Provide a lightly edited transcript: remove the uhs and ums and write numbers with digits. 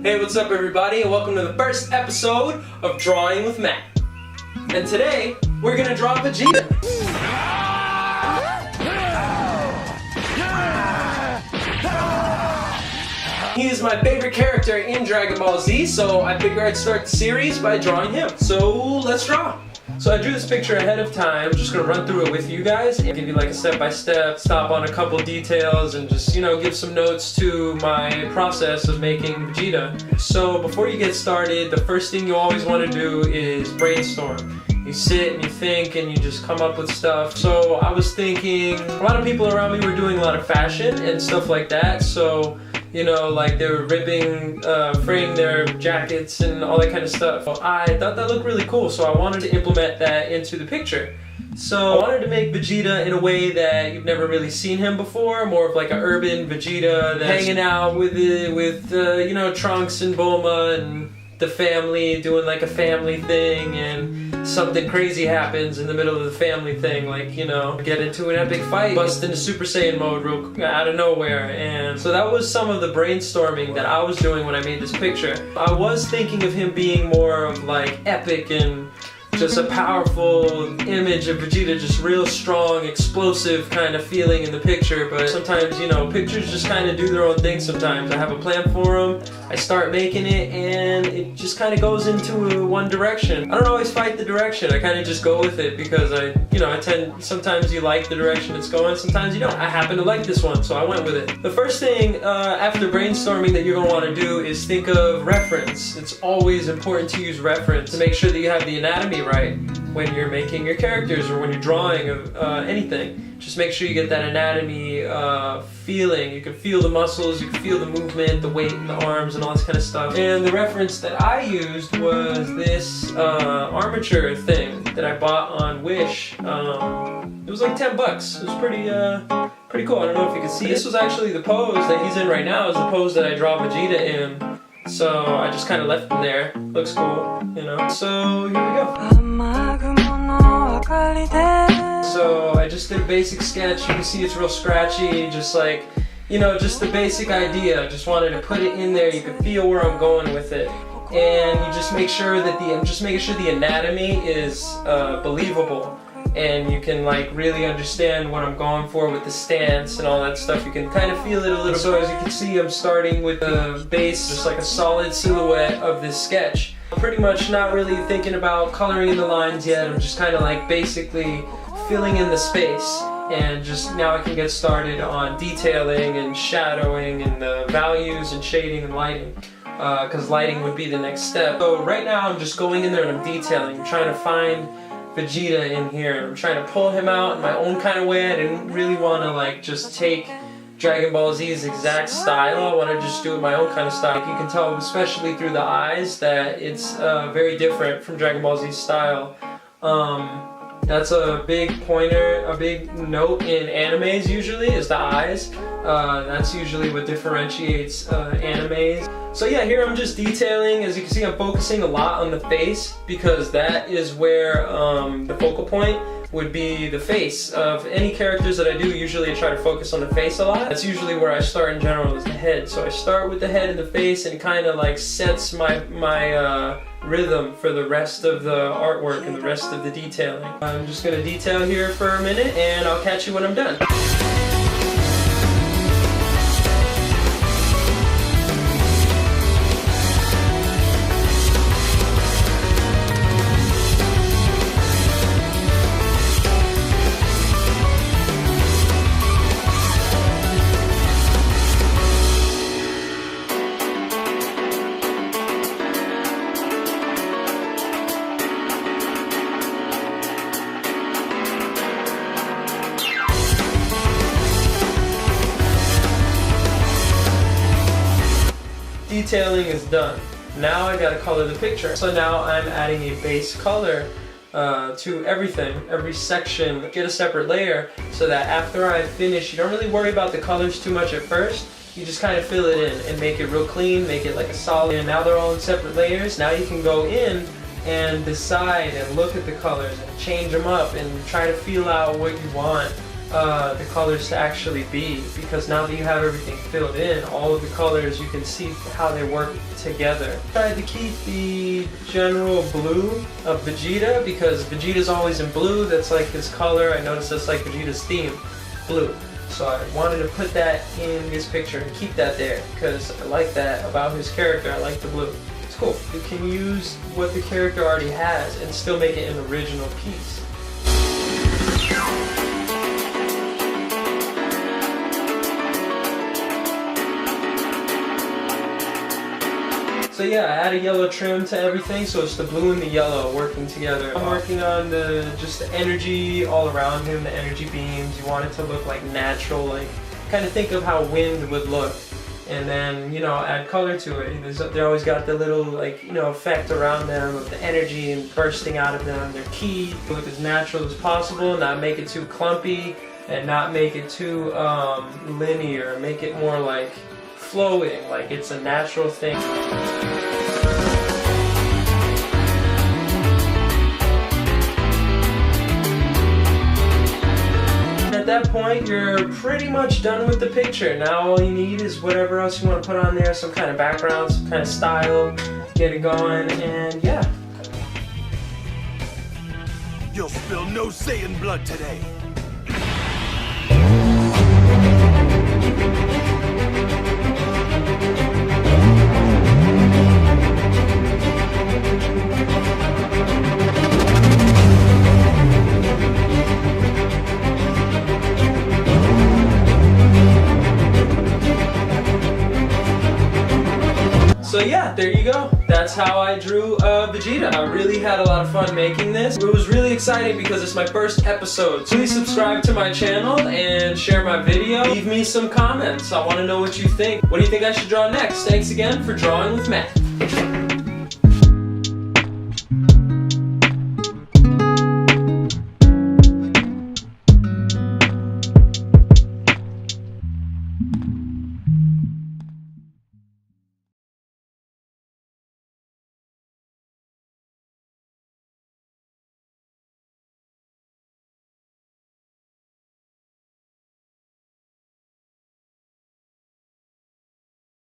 Hey, what's up everybody, and welcome to the first episode of Drawing with Matt. And today, we're gonna draw Vegeta. He is my favorite character in Dragon Ball Z, so I figured I'd start the series by drawing him. So, let's draw. So I drew this picture ahead of time. I'm just gonna run through it with you guys and give you like a step-by-step, stop on a couple details, and just, give some notes to my process of making Vegeta. So before you get started, the first thing you always want to do is brainstorm. You sit and you think and you just come up with stuff. So I was thinking, a lot of people around me were doing a lot of fashion and stuff like that. So like they were ripping, fraying their jackets and all that kind of stuff. I thought that looked really cool, so I wanted to implement that into the picture. So I wanted to make Vegeta in a way that you've never really seen him before, more of like an urban Vegeta that's hanging out with Trunks and Bulma and the family, doing like a family thing, and something crazy happens in the middle of the family thing, like, get into an epic fight, bust into Super Saiyan mode real out of nowhere. And so that was some of the brainstorming that I was doing when I made this picture. I was thinking of him being more of like epic and just a powerful image of Vegeta, just real strong, explosive kind of feeling in the picture. But sometimes, pictures just kind of do their own thing sometimes. I have a plan for them, I start making it, and it just kind of goes into one direction. I don't always fight the direction, I kind of just go with it because I tend, sometimes you like the direction it's going, sometimes you don't. I happen to like this one, so I went with it. The first thing after brainstorming that you're going to want to do is think of reference. It's always important to use reference to make sure that you have the anatomy right when you're making your characters or when you're drawing anything. Just make sure you get that anatomy feeling. You can feel the muscles, you can feel the movement, the weight in the arms and all this kind of stuff. And the reference that I used was this armature thing that I bought on Wish. It was like 10 bucks. It was pretty cool. I don't know if you can see. This was actually the pose that he's in right now, is the pose that I draw Vegeta in. So I just kind of left him there. Looks cool, So here we go. So I just did a basic sketch. You can see it's real scratchy, just like, just the basic idea. I just wanted to put it in there. You can feel where I'm going with it. And you just make sure that the anatomy is believable. And you can like really understand what I'm going for with the stance and all that stuff. You can kind of feel it a little. So as you can see, I'm starting with the base, just like a solid silhouette of this sketch. I'm pretty much not really thinking about coloring in the lines yet. I'm just kind of like basically filling in the space. And just now I can get started on detailing and shadowing and the values and shading and lighting. Because lighting would be the next step. So right now I'm just going in there and I'm detailing. I'm trying to find Vegeta in here. I'm trying to pull him out in my own kind of way. I didn't really want to like just take Dragon Ball Z's exact style. I want to just do it my own kind of style. You can tell, especially through the eyes, that it's very different from Dragon Ball Z's style. That's a big pointer, a big note in animes usually, is the eyes. That's usually what differentiates animes. So yeah, here I'm just detailing. As you can see, I'm focusing a lot on the face because that is where the focal point would be the face of any characters that I do. Usually I try to focus on the face a lot. That's usually where I start in general, is the head. So I start with the head and the face, and it kind of like sets my rhythm for the rest of the artwork and the rest of the detailing. I'm just gonna detail here for a minute and I'll catch you when I'm done. Detailing is done. Now I gotta color the picture. So now I'm adding a base color to everything, every section. Get a separate layer so that after I finish, you don't really worry about the colors too much at first. You just kind of fill it in and make it real clean, make it like a solid. And now they're all in separate layers. Now you can go in and decide and look at the colors and change them up and try to feel out what you want. the colors to actually be, because now that you have everything filled in, all of the colors, you can see how they work together. I tried to keep the general blue of Vegeta because Vegeta's always in blue. That's like his color. I noticed that's like Vegeta's theme, blue. So I wanted to put that in this picture and keep that there because I like that about his character. I like the blue. It's cool. You can use what the character already has and still make it an original piece. So yeah, I add a yellow trim to everything, so it's the blue and the yellow working together. I'm working on just the energy all around him, the energy beams. You want it to look like natural, like kind of think of how wind would look. And then, you know, add color to it. They always got the little, like, you know, effect around them of the energy and bursting out of them. They're key. Look as natural as possible, not make it too clumpy, and not make it too linear. Make it more like flowing, like it's a natural thing. At that point, you're pretty much done with the picture. Now all you need is whatever else you want to put on there, some kind of background, some kind of style, get it going, and yeah. You'll spill no Saiyan blood today. So yeah, there you go. That's how I drew Vegeta. I really had a lot of fun making this. It was really exciting because it's my first episode. Please subscribe to my channel and share my video. Leave me some comments. I want to know what you think. What do you think I should draw next? Thanks again for drawing with Matt.